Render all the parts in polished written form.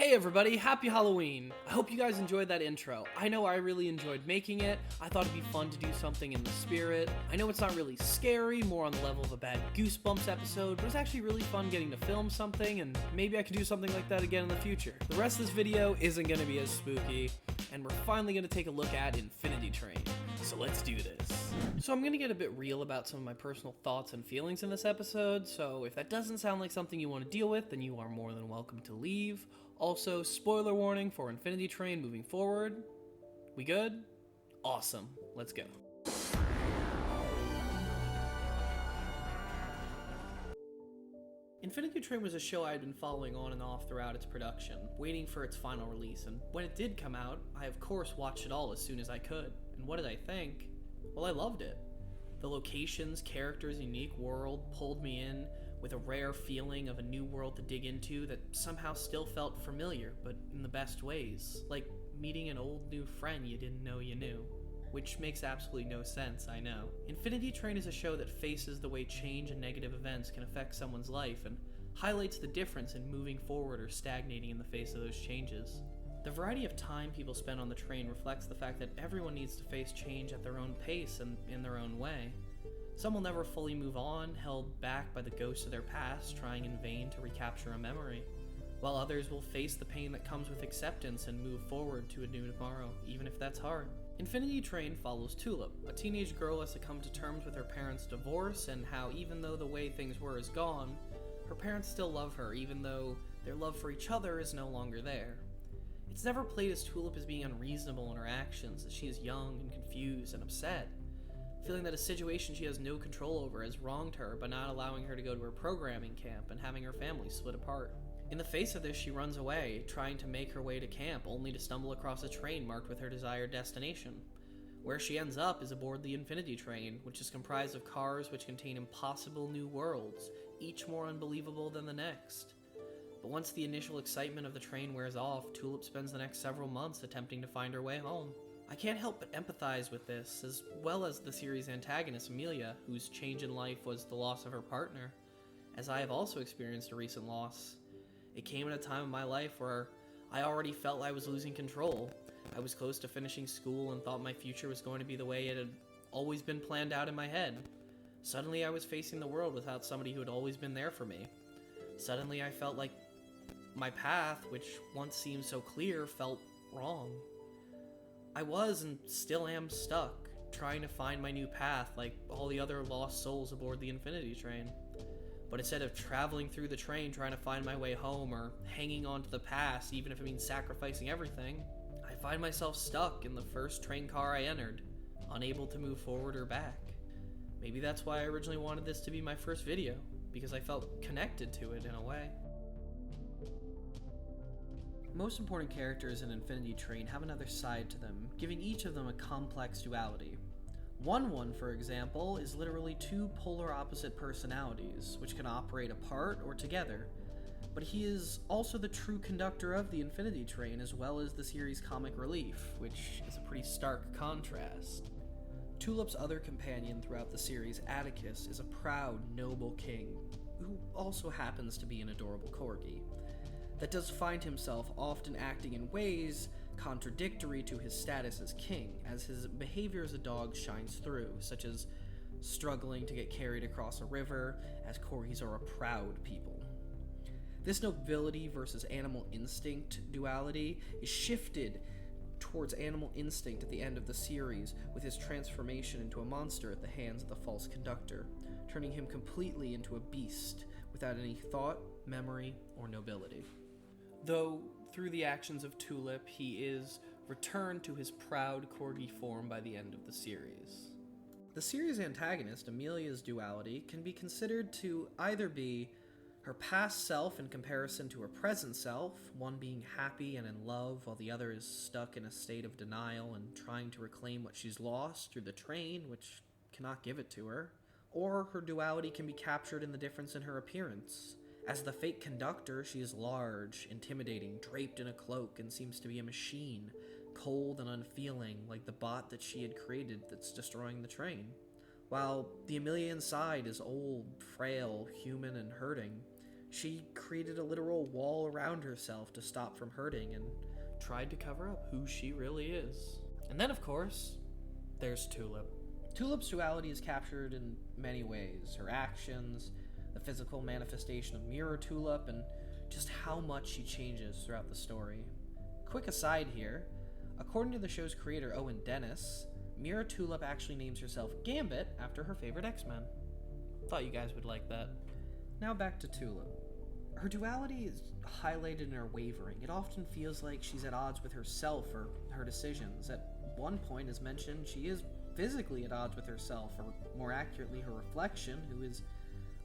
Hey everybody, happy Halloween! I hope you guys enjoyed that intro. I know I really enjoyed making it. I thought it'd be fun to do something in the spirit. I know it's not really scary, more on the level of a bad Goosebumps episode, but it's actually really fun getting to film something, and maybe I can do something like that again in the future. The rest of this video isn't going to be as spooky, and we're finally going to take a look at Infinity Train. So let's do this. So I'm going to get a bit real about some of my personal thoughts and feelings in this episode, so if that doesn't sound like something you want to deal with, then you are more than welcome to leave. Also, spoiler warning for Infinity Train moving forward. We good? Awesome. Let's go. Infinity Train was a show I had been following on and off throughout its production, waiting for its final release, and when it did come out, I of course watched it all as soon as I could. And what did I think? Well, I loved it. The locations, characters, unique world pulled me in with a rare feeling of a new world to dig into that somehow still felt familiar, but in the best ways. Like meeting an old new friend you didn't know you knew. Which makes absolutely no sense, I know. Infinity Train is a show that faces the way change and negative events can affect someone's life and highlights the difference in moving forward or stagnating in the face of those changes. The variety of time people spend on the train reflects the fact that everyone needs to face change at their own pace and in their own way. Some will never fully move on, held back by the ghosts of their past, trying in vain to recapture a memory, while others will face the pain that comes with acceptance and move forward to a new tomorrow, even if that's hard. Infinity Train follows Tulip, a teenage girl who has to come to terms with her parents' divorce and how even though the way things were is gone, her parents still love her even though their love for each other is no longer there. It's never played as Tulip as being unreasonable in her actions, as she is young and confused and upset, feeling that a situation she has no control over has wronged her by not allowing her to go to her programming camp and having her family split apart. In the face of this, she runs away, trying to make her way to camp, only to stumble across a train marked with her desired destination. Where she ends up is aboard the Infinity Train, which is comprised of cars which contain impossible new worlds, each more unbelievable than the next. But once the initial excitement of the train wears off, Tulip spends the next several months attempting to find her way home. I can't help but empathize with this, as well as the series' antagonist Amelia, whose change in life was the loss of her partner, as I have also experienced a recent loss. It came at a time in my life where I already felt I was losing control. I was close to finishing school and thought my future was going to be the way it had always been planned out in my head. Suddenly I was facing the world without somebody who had always been there for me. Suddenly I felt like my path, which once seemed so clear, felt wrong. I was and still am stuck, trying to find my new path like all the other lost souls aboard the Infinity Train. But instead of traveling through the train trying to find my way home or hanging on to the past, even if it means sacrificing everything, I find myself stuck in the first train car I entered, unable to move forward or back. Maybe that's why I originally wanted this to be my first video, because I felt connected to it in a way. Most important characters in Infinity Train have another side to them, giving each of them a complex duality. One, for example, is literally two polar opposite personalities, which can operate apart or together, but he is also the true conductor of the Infinity Train as well as the series' comic relief, which is a pretty stark contrast. Tulip's other companion throughout the series, Atticus, is a proud, noble king, who also happens to be an adorable corgi, that does find himself often acting in ways contradictory to his status as king, as his behavior as a dog shines through, such as struggling to get carried across a river, as corgis are a proud people. This nobility versus animal instinct duality is shifted towards animal instinct at the end of the series, with his transformation into a monster at the hands of the false conductor, turning him completely into a beast without any thought, memory, or nobility. Though, through the actions of Tulip, he is returned to his proud corgi form by the end of the series. The series' antagonist, Amelia's duality, can be considered to either be her past self in comparison to her present self, one being happy and in love while the other is stuck in a state of denial and trying to reclaim what she's lost through the train, which cannot give it to her. Or her duality can be captured in the difference in her appearance. As the fake conductor, she is large, intimidating, draped in a cloak, and seems to be a machine, cold and unfeeling, like the bot that she had created that's destroying the train. While the Amelia inside is old, frail, human, and hurting, She created a literal wall around herself to stop from hurting and tried to cover up who she really is. And then, of course, there's Tulip. Tulip's duality is captured in many ways. Her actions, the physical manifestation of Mirror Tulip, and just how much she changes throughout the story. Quick aside here, according to the show's creator Owen Dennis, Mirror Tulip actually names herself Gambit after her favorite X-Men. Thought you guys would like that. Now back to Tulip. Her duality is highlighted in her wavering. It often feels like she's at odds with herself or her decisions. At one point, as mentioned, she is physically at odds with herself, or more accurately, her reflection, who is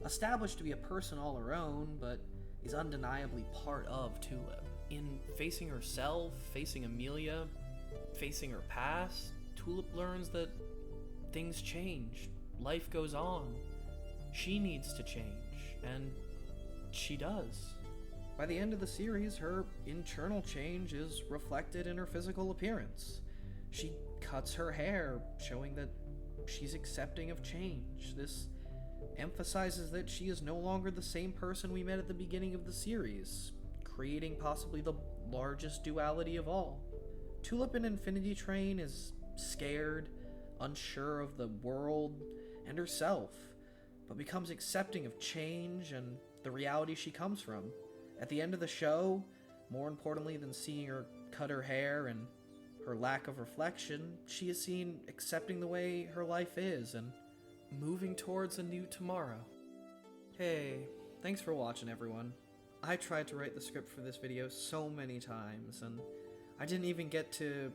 established to be a person all her own, but is undeniably part of Tulip. In facing herself, facing Amelia, facing her past, Tulip learns that things change, life goes on. She needs to change, and she does. By the end of the series, her internal change is reflected in her physical appearance. She cuts her hair, showing that she's accepting of change. This emphasizes that she is no longer the same person we met at the beginning of the series, creating possibly the largest duality of all. Tulip in Infinity Train is scared, unsure of the world and herself, but becomes accepting of change and the reality she comes from. At the end of the show, more importantly than seeing her cut her hair and her lack of reflection, she is seen accepting the way her life is and moving towards a new tomorrow. Hey, thanks for watching, everyone. I tried to write the script for this video so many times, and I didn't even get to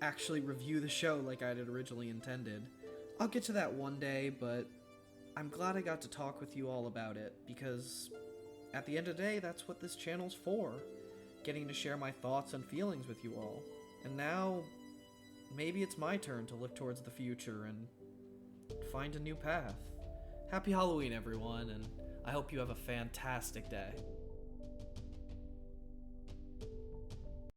actually review the show like I had originally intended. I'll get to that one day, but I'm glad I got to talk with you all about it, because at the end of the day, that's what this channel's for. Getting to share my thoughts and feelings with you all. And now, maybe it's my turn to look towards the future and find a new path. Happy Halloween, everyone, and I hope you have a fantastic day.